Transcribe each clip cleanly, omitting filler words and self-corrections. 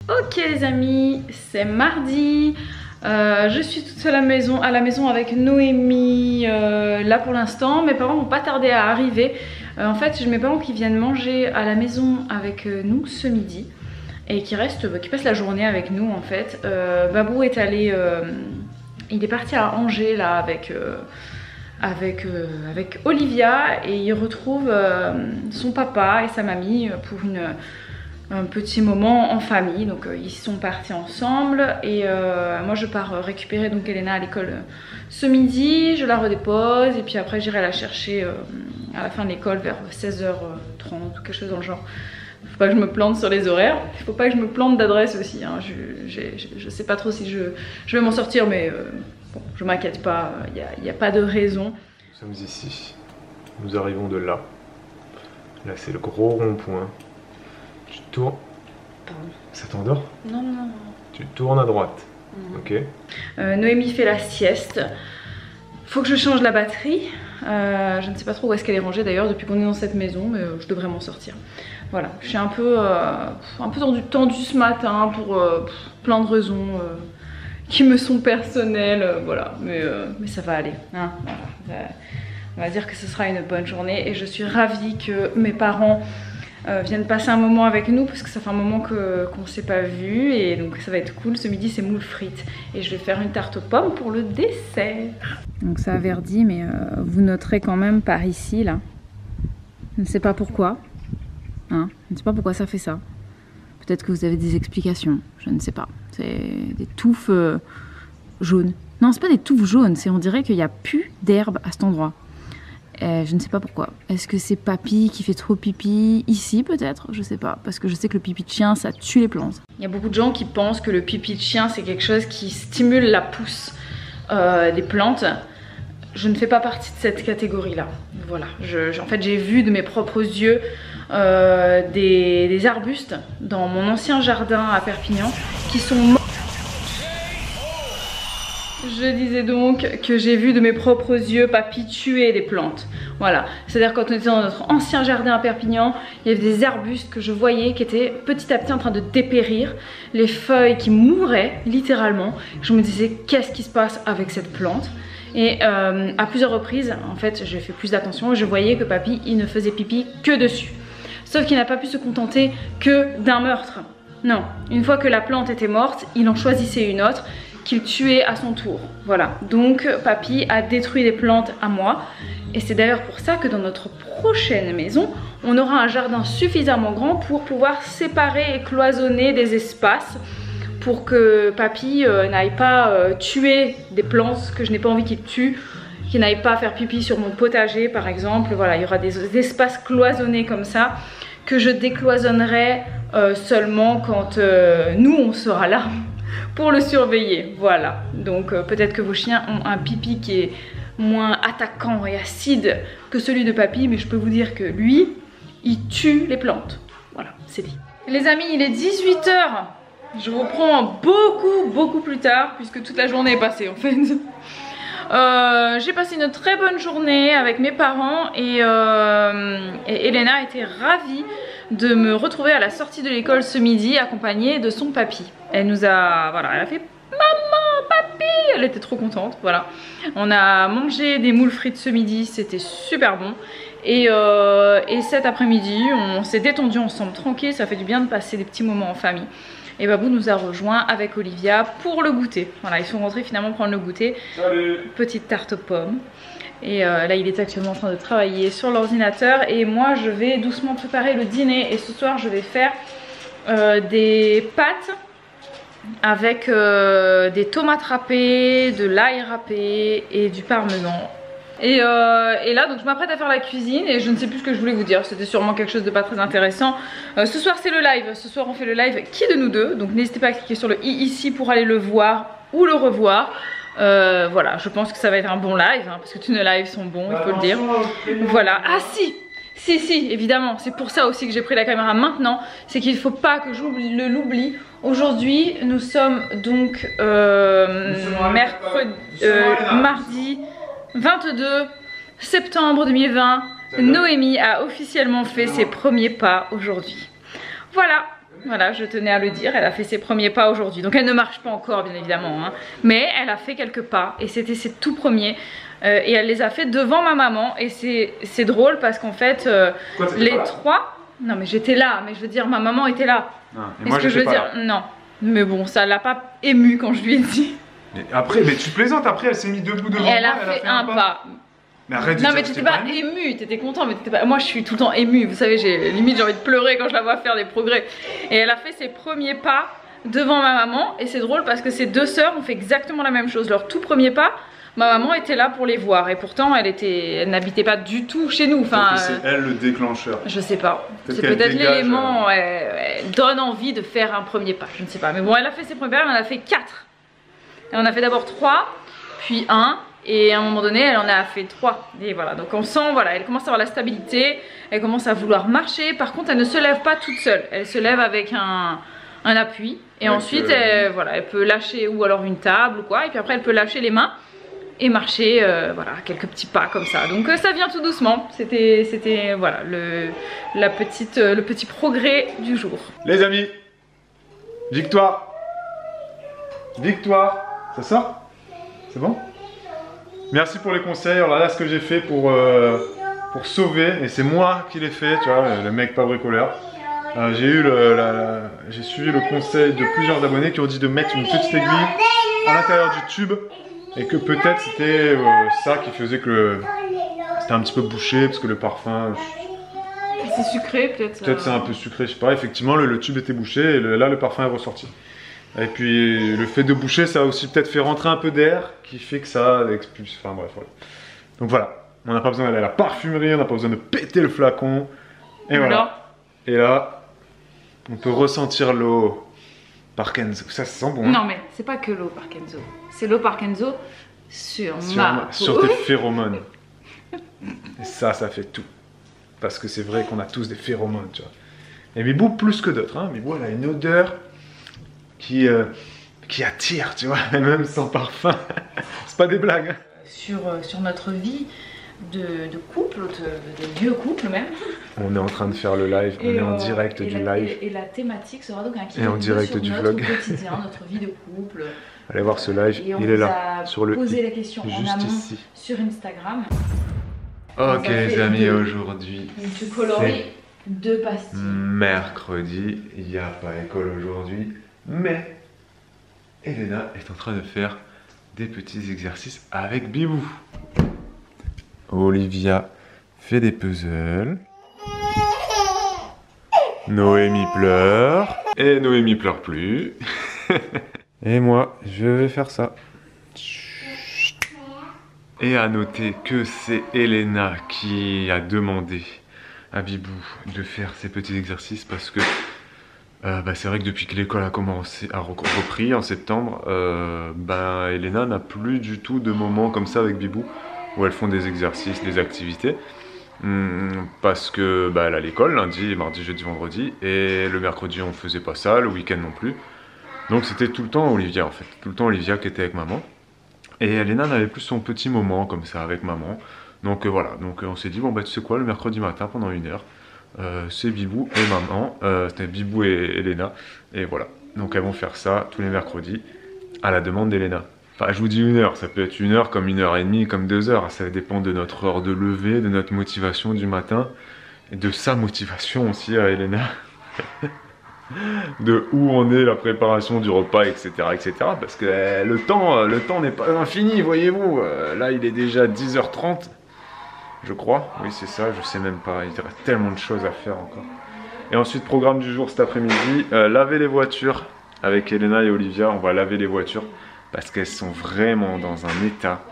Ok les amis, c'est mardi. Je suis toute seule à la maison avec Noémie là pour l'instant. Mes parents n'ont pas tardé à arriver. En fait, j'ai mes parents qui viennent manger à la maison avec nous ce midi et qui passent la journée avec nous en fait. Babou est allé, il est parti à Angers là avec Olivia et il retrouve son papa et sa mamie pour un petit moment en famille. Donc ils sont partis ensemble et moi je pars récupérer donc Elena à l'école ce midi, je la redépose et puis après j'irai la chercher à la fin de l'école vers 16h30 ou quelque chose dans le genre. Faut pas que je me plante sur les horaires, il faut pas que je me plante d'adresse aussi hein. Je sais pas trop si je vais m'en sortir mais bon, je m'inquiète pas, il n'y a pas de raison. Nous sommes ici, nous arrivons de là. Là c'est le gros rond-point. Tu tournes. Pardon. Ça t'endort? Non, non, non. Tu tournes à droite. Ok. Noémie fait la sieste. Faut que je change la batterie. Je ne sais pas trop où est-ce qu'elle est rangée d'ailleurs depuis qu'on est dans cette maison, mais je devrais m'en sortir. Voilà, je suis un peu tendue ce matin pour plein de raisons qui me sont personnelles. Voilà, mais ça va aller. Hein, voilà. On va dire que ce sera une bonne journée et je suis ravie que mes parents viennent passer un moment avec nous parce que ça fait un moment qu'on ne s'est pas vu et donc ça va être cool. Ce midi c'est moules frites et je vais faire une tarte aux pommes pour le dessert. Donc ça a verdi mais vous noterez quand même par ici là, je ne sais pas pourquoi, hein, je ne sais pas pourquoi ça fait ça. Peut-être que vous avez des explications, je ne sais pas. C'est des touffes jaunes. Non, c'est pas des touffes jaunes, c'est on dirait qu'il n'y a plus d'herbe à cet endroit. Je ne sais pas pourquoi. Est-ce que c'est papy qui fait trop pipi ici peut-être? Je sais pas. Parce que je sais que le pipi de chien ça tue les plantes. Il y a beaucoup de gens qui pensent que le pipi de chien c'est quelque chose qui stimule la pousse des plantes. Je ne fais pas partie de cette catégorie là. Voilà. En fait j'ai vu de mes propres yeux des arbustes dans mon ancien jardin à Perpignan qui sont morts. Je disais donc que j'ai vu de mes propres yeux papy tuer des plantes. Voilà, c'est-à-dire quand on était dans notre ancien jardin à Perpignan, il y avait des arbustes que je voyais qui étaient petit à petit en train de dépérir, les feuilles qui mouraient littéralement. Je me disais qu'est-ce qui se passe avec cette plante? Et à plusieurs reprises, en fait, j'ai fait plus d'attention et je voyais que papy, il ne faisait pipi que dessus. Sauf qu'il n'a pas pu se contenter que d'un meurtre. Non, une fois que la plante était morte, il en choisissait une autre qu'il tuait à son tour. Voilà, donc papy a détruit les plantes à moi et c'est d'ailleurs pour ça que dans notre prochaine maison on aura un jardin suffisamment grand pour pouvoir séparer et cloisonner des espaces pour que papy n'aille pas tuer des plantes que je n'ai pas envie qu'il tue, qu'il n'aille pas faire pipi sur mon potager par exemple. Voilà, il y aura des espaces cloisonnés comme ça que je décloisonnerai seulement quand nous on sera là pour le surveiller. Voilà, donc peut-être que vos chiens ont un pipi qui est moins attaquant et acide que celui de papy, mais je peux vous dire que lui, il tue les plantes. Voilà, c'est dit. Les amis, il est 18 h. Je reprends beaucoup plus tard puisque toute la journée est passée en fait. J'ai passé une très bonne journée avec mes parents et Elena était ravie de me retrouver à la sortie de l'école ce midi accompagnée de son papy. Elle nous a, voilà, elle a fait maman, papy, elle était trop contente, voilà. On a mangé des moules frites ce midi, c'était super bon. Et cet après-midi, on s'est détendu ensemble tranquille, ça fait du bien de passer des petits moments en famille. Et Babou nous a rejoint avec Olivia pour le goûter. Voilà, ils sont rentrés finalement prendre le goûter. Salut. Petite tarte aux pommes. Et là il est actuellement en train de travailler sur l'ordinateur et moi je vais doucement préparer le dîner. Et ce soir je vais faire des pâtes avec des tomates râpées, de l'ail râpé et du parmesan. Et là donc je m'apprête à faire la cuisine et je ne sais plus ce que je voulais vous dire, c'était sûrement quelque chose de pas très intéressant. Ce soir c'est le live, ce soir on fait le live qui de nous deux, donc n'hésitez pas à cliquer sur le i ici pour aller le voir ou le revoir. Voilà, je pense que ça va être un bon live hein, parce que tous nos lives sont bons, il faut le dire. Voilà, ah si, évidemment, c'est pour ça aussi que j'ai pris la caméra maintenant, c'est qu'il ne faut pas que je l'oublie. Aujourd'hui nous sommes donc mardi 22 septembre 2020, Noémie a officiellement fait ses premiers pas aujourd'hui. Voilà, Voilà, je tenais à le dire, elle a fait ses premiers pas aujourd'hui. Donc elle ne marche pas encore bien évidemment, hein, mais elle a fait quelques pas et c'était ses tout premiers. Et elle les a fait devant ma maman et c'est drôle parce qu'en fait les trois... Non mais j'étais là, mais je veux dire ma maman était là. Et moi, ce que je veux dire, non. Mais bon, ça l'a pas émue quand je lui ai dit. Mais après, mais tu plaisantes, après elle s'est mise debout devant moi. Elle a fait un pas. Mais arrête de non dire mais que t'étais pas émue, t'étais content, mais t'étais pas... Moi je suis tout le temps émue, vous savez, limite j'ai envie de pleurer quand je la vois faire des progrès. Et elle a fait ses premiers pas devant ma maman et c'est drôle parce que ses deux sœurs ont fait exactement la même chose. Leur tout premier pas, ma maman était là pour les voir et pourtant elle n'habitait pas du tout chez nous. Enfin, c'est elle le déclencheur. Je sais pas, c'est peut-être l'élément, elle donne envie de faire un premier pas, je ne sais pas. Mais bon, elle a fait ses premiers pas, elle en a fait 4. Et on a fait d'abord 3, puis 1. Et à un moment donné, elle en a fait 3. Et voilà, donc on sent, voilà, elle commence à avoir la stabilité. Elle commence à vouloir marcher. Par contre, elle ne se lève pas toute seule. Elle se lève avec un appui. Et ensuite, voilà, elle peut lâcher ou alors une table ou quoi. Et puis après, elle peut lâcher les mains et marcher, voilà, quelques petits pas comme ça. Donc ça vient tout doucement. C'était voilà, le petit progrès du jour. Les amis, victoire. Victoire. Ça sort? C'est bon? Merci pour les conseils. Alors là, ce que j'ai fait pour sauver, et c'est moi qui l'ai fait, tu vois, le mec pas bricoleur. J'ai suivi le conseil de plusieurs abonnés qui ont dit de mettre une petite aiguille à l'intérieur du tube et que peut-être c'était ça qui faisait que c'était un petit peu bouché parce que le parfum. C'est sucré peut-être. Peut-être c'est un peu sucré, je sais pas. Effectivement, le tube était bouché et là le parfum est ressorti. Et puis le fait de boucher, ça a aussi peut-être fait rentrer un peu d'air qui fait que ça expulse. Enfin bref, voilà. Donc voilà, on n'a pas besoin d'aller à la parfumerie, on n'a pas besoin de péter le flacon. Et voilà. Et là, on peut ressentir l'eau Parkenzo. Ça sent bon. Non mais c'est pas que l'eau Parkenzo, c'est l'eau Parkenzo sur tes phéromones. Et ça fait tout. Parce que c'est vrai qu'on a tous des phéromones, tu vois. Et Bibou plus que d'autres, hein. Bibou, elle a une odeur qui attire, tu vois, même sans parfum. C'est pas des blagues. Hein. Sur notre vie de couple, de vieux couple même. On est en train de faire le live, on est en direct du live. Et la thématique sera donc un et en direct du vlog. Notre quotidien, notre vie de couple. Allez voir ce live, il est là, sur le posé la question juste en amont ici. Sur Instagram. Ok les amis, aujourd'hui tu coloris 2 pastilles. Mercredi, il n'y a pas école aujourd'hui, mais Elena est en train de faire des petits exercices avec Bibou. Olivia fait des puzzles. Noémie pleure. Et Noémie pleure plus. Et moi, je vais faire ça. Et à noter que c'est Elena qui a demandé à Bibou de faire ces petits exercices parce que c'est vrai que depuis que l'école a repris en septembre, Elena n'a plus du tout de moments comme ça avec Bibou où elles font des exercices, des activités. Parce que elle a l'école lundi, mardi, jeudi, vendredi et le mercredi on faisait pas ça, le week-end non plus. Donc c'était tout le temps Olivia en fait, tout le temps Olivia qui était avec maman. Et Elena n'avait plus son petit moment comme ça avec maman. Donc voilà, donc on s'est dit bon tu sais quoi, le mercredi matin pendant 1 heure, c'est Bibou et maman, c'était Bibou et Elena. Et voilà, donc elles vont faire ça tous les mercredis à la demande d'Elena. Enfin je vous dis 1 heure, ça peut être 1 heure comme 1h30, comme 2 heures. Ça dépend de notre heure de lever, de notre motivation du matin. Et de sa motivation aussi à Elena. De où on est, la préparation du repas, etc. etc. Parce que le temps n'est pas infini, voyez-vous. Là, il est déjà 10h30, je crois. Oui, c'est ça, je sais même pas. Il reste tellement de choses à faire encore. Et ensuite, programme du jour cet après-midi, laver les voitures. Avec Elena et Olivia, on va laver les voitures. Parce qu'elles sont vraiment dans un état.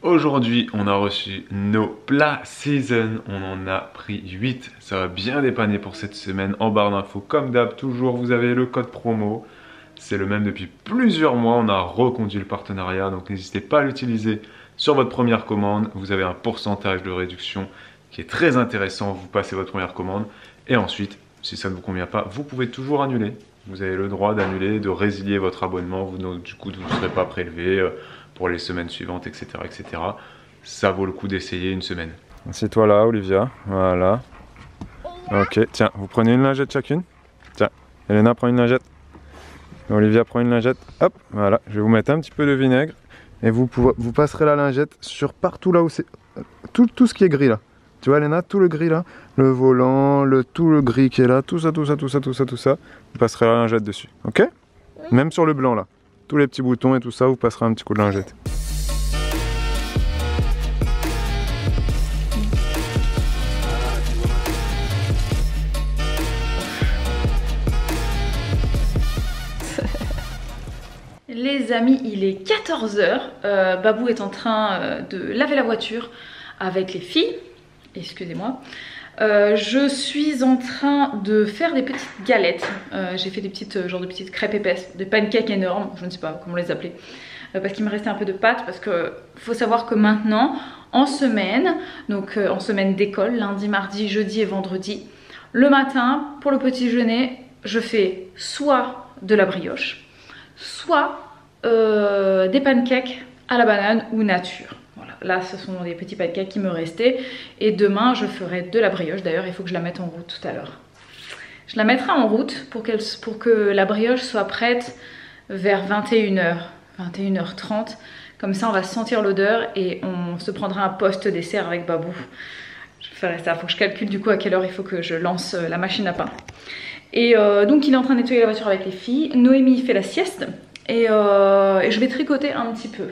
Aujourd'hui, on a reçu nos plats season, on en a pris 8, ça va bien dépanner pour cette semaine. En barre d'infos, comme d'hab, toujours, vous avez le code promo. C'est le même depuis plusieurs mois, on a reconduit le partenariat, donc n'hésitez pas à l'utiliser sur votre première commande. Vous avez un pourcentage de réduction qui est très intéressant, vous passez votre première commande. Et ensuite, si ça ne vous convient pas, vous pouvez toujours annuler. Vous avez le droit d'annuler, de résilier votre abonnement, du coup vous ne serez pas prélevé. pour les semaines suivantes, etc. etc. Ça vaut le coup d'essayer une semaine. Assieds-toi là, Olivia. Voilà. Ok, tiens, vous prenez une lingette chacune. Tiens, Elena prend une lingette. Olivia prend une lingette. Hop, voilà. Je vais vous mettre un petit peu de vinaigre. Et vous passerez la lingette sur partout là où c'est... Tout ce qui est gris là. Tu vois Elena, tout le gris là. Le volant, tout le gris qui est là. Tout ça. Vous passerez la lingette dessus. Ok? Même sur le blanc là. Tous les petits boutons et tout ça, vous passerez un petit coup de lingette. Les amis, il est 14 h. Babou est en train de laver la voiture avec les filles. Excusez-moi. Je suis en train de faire des petites galettes. J'ai fait des petites, genre de petites crêpes épaisses, des pancakes énormes, je ne sais pas comment les appeler. Parce qu'il me restait un peu de pâte, parce que faut savoir que maintenant, en semaine, donc en semaine d'école, lundi, mardi, jeudi et vendredi, le matin, pour le petit déjeuner, je fais soit de la brioche, soit des pancakes à la banane ou nature. Voilà, là ce sont des petits pancakes qui me restaient et demain je ferai de la brioche. D'ailleurs il faut que je la mette en route tout à l'heure. Je la mettrai en route pour que la brioche soit prête vers 21 h, 21 h 30. Comme ça on va sentir l'odeur et on se prendra un post-dessert avec Babou. Je ferai ça, il faut que je calcule du coup à quelle heure il faut que je lance la machine à pain. Et donc il est en train de nettoyer la voiture avec les filles. Noémie fait la sieste. Et je vais tricoter un petit peu.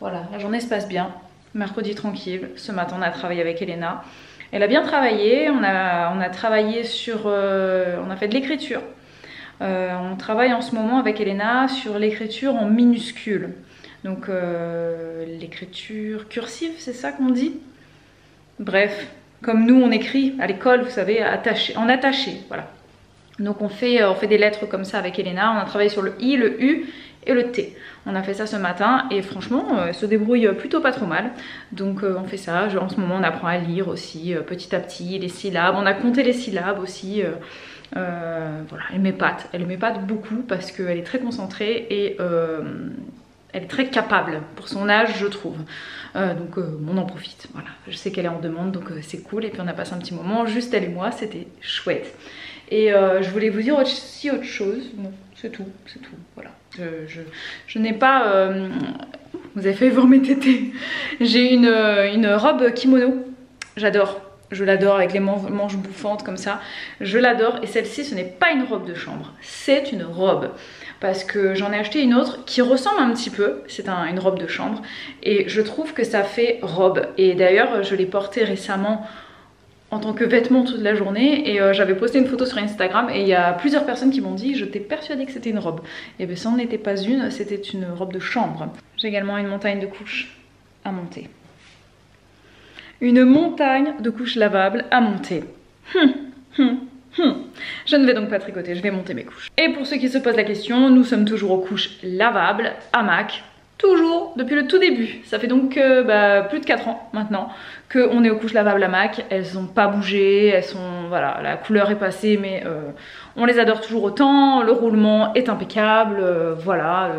Voilà, la journée se passe bien. Mercredi tranquille. Ce matin on a travaillé avec Elena. Elle a bien travaillé. On a travaillé sur... on a fait de l'écriture. On travaille en ce moment avec Elena sur l'écriture en minuscules. Donc l'écriture cursive, c'est ça qu'on dit? Bref, comme nous on écrit à l'école, vous savez, en attaché. Voilà. Donc on fait des lettres comme ça avec Elena. On a travaillé sur le I, le U et le T. On a fait ça ce matin et franchement elle se débrouille plutôt pas trop mal. Donc on fait ça. En ce moment on apprend à lire aussi petit à petit les syllabes. On a compté les syllabes aussi. Voilà, elle m'épate beaucoup parce qu'elle est très concentrée et elle est très capable pour son âge je trouve. Donc on en profite. Voilà, je sais qu'elle est en demande donc c'est cool. Et puis on a passé un petit moment juste elle et moi, c'était chouette. Et je voulais vous dire aussi autre chose. Bon, c'est tout, voilà. Je n'ai pas... vous avez fait voir mes tétés. J'ai une robe kimono. J'adore. Je l'adore avec les manches bouffantes comme ça. Je l'adore. Et celle-ci, ce n'est pas une robe de chambre. C'est une robe. Parce que j'en ai acheté une autre qui ressemble un petit peu. C'est une robe de chambre. Et je trouve que ça fait robe. Et d'ailleurs, je l'ai portée récemment en tant que vêtement toute la journée et j'avais posté une photo sur Instagram et il y a plusieurs personnes qui m'ont dit je t'ai persuadée que c'était une robe. Et bien ça n'en était pas une, c'était une robe de chambre. J'ai également une montagne de couches à monter. Une montagne de couches lavables à monter. Je ne vais donc pas tricoter, je vais monter mes couches. Et pour ceux qui se posent la question, nous sommes toujours aux couches lavables, hamac. Toujours, depuis le tout début. Ça fait donc plus de 4 ans maintenant qu'on est aux couches lavables hamac. Elles n'ont pas bougé, elles sont... Voilà, la couleur est passée, mais on les adore toujours autant. Le roulement est impeccable, voilà.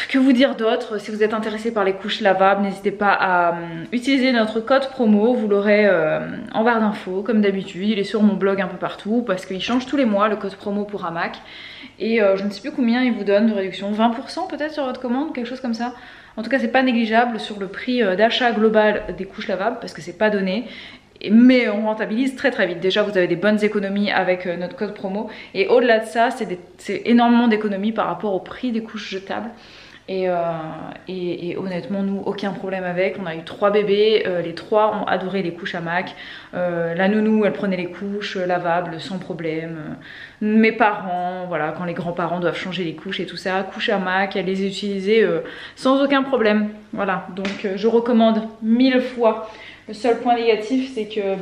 Que vous dire d'autre? Si vous êtes intéressé par les couches lavables, n'hésitez pas à utiliser notre code promo. Vous l'aurez en barre d'infos, comme d'habitude. Il est sur mon blog un peu partout, parce qu'il change tous les mois, le code promo pour hamac. Et je ne sais plus combien il vous donne de réduction, 20% peut-être sur votre commande, quelque chose comme ça. En tout cas c'est pas négligeable sur le prix d'achat global des couches lavables parce que c'est pas donné. Mais on rentabilise très très vite. Déjà vous avez des bonnes économies avec notre code promo. Et au-delà de ça c'est énormément d'économies par rapport au prix des couches jetables. Et honnêtement nous aucun problème avec. On a eu 3 bébés, les 3 ont adoré les couches hamac. La nounou elle prenait les couches lavables sans problème. Mes parents, voilà, quand les grands-parents doivent changer les couches et tout ça, couches hamac, elle les utilisait sans aucun problème. Voilà, donc je recommande 1000 fois. Le seul point négatif c'est que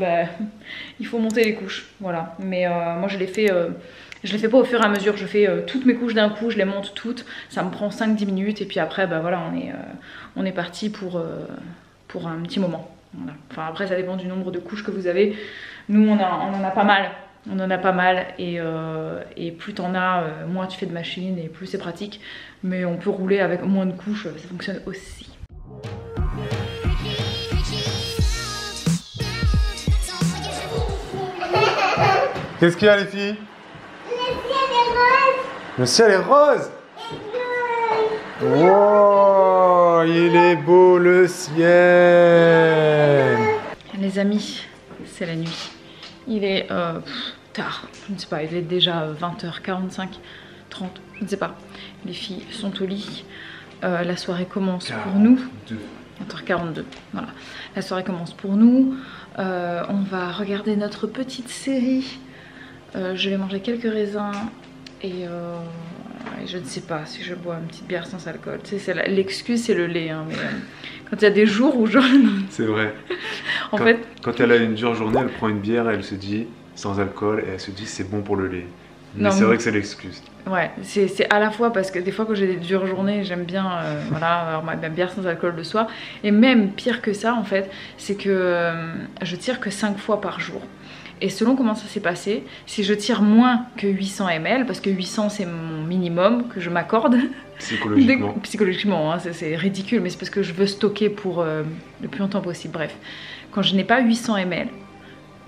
il faut monter les couches, voilà. Mais moi je les fais pas au fur et à mesure, je fais toutes mes couches d'un coup, je les monte toutes, ça me prend 5-10 minutes et puis après voilà, on est parti pour un petit moment. Voilà. Enfin après ça dépend du nombre de couches que vous avez, nous on en a pas mal. On en a pas mal et plus t'en as, moins tu fais de machine et plus c'est pratique. Mais on peut rouler avec moins de couches, ça fonctionne aussi. Qu'est-ce qu'il y a les filles? Le ciel est rose. Wow, il est beau le ciel. Les amis, c'est la nuit. Il est tard, je ne sais pas, il est déjà 20h45, 30, je ne sais pas. Les filles sont au lit. La soirée commence pour nous. 20h42, voilà. La soirée commence pour nous. On va regarder notre petite série. Je vais manger quelques raisins et je ne sais pas si je bois une petite bière sans alcool. Tu sais, l'excuse c'est le lait, hein, mais quand il y a des jours où c'est vrai. En fait, quand elle a une dure journée, elle prend une bière et elle se dit sans alcool et elle se dit c'est bon pour le lait. Mais c'est vrai que c'est l'excuse. Ouais, c'est à la fois parce que des fois quand j'ai des dures journées, j'aime bien voilà, avoir ma bière sans alcool le soir. Et même pire que ça en fait, c'est que je tire que 5 fois par jour. Et selon comment ça s'est passé, si je tire moins que 800 ml, parce que 800 c'est mon minimum que je m'accorde. Psychologiquement. Psychologiquement, hein, c'est ridicule, mais c'est parce que je veux stocker pour le plus longtemps possible. Bref, quand je n'ai pas 800 ml,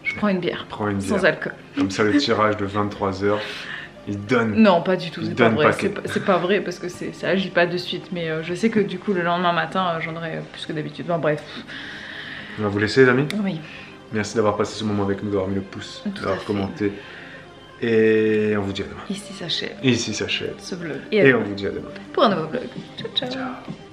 je prends une bière, sans alcool. Comme ça le tirage de 23 h, il donne. Non, pas du tout, c'est pas vrai. C'est pas vrai parce que ça agit pas de suite. Mais je sais que du coup, le lendemain matin, j'en aurai plus que d'habitude. Bon, bref. On va vous laisser, les amis. Oui. Merci d'avoir passé ce moment avec nous, d'avoir mis le pouce, d'avoir commenté. Et on vous dit à demain. Ici s'achève. Ici s'achève. Ce vlog. Et on vous dit à demain. Pour un nouveau vlog. Ciao, ciao. Ciao.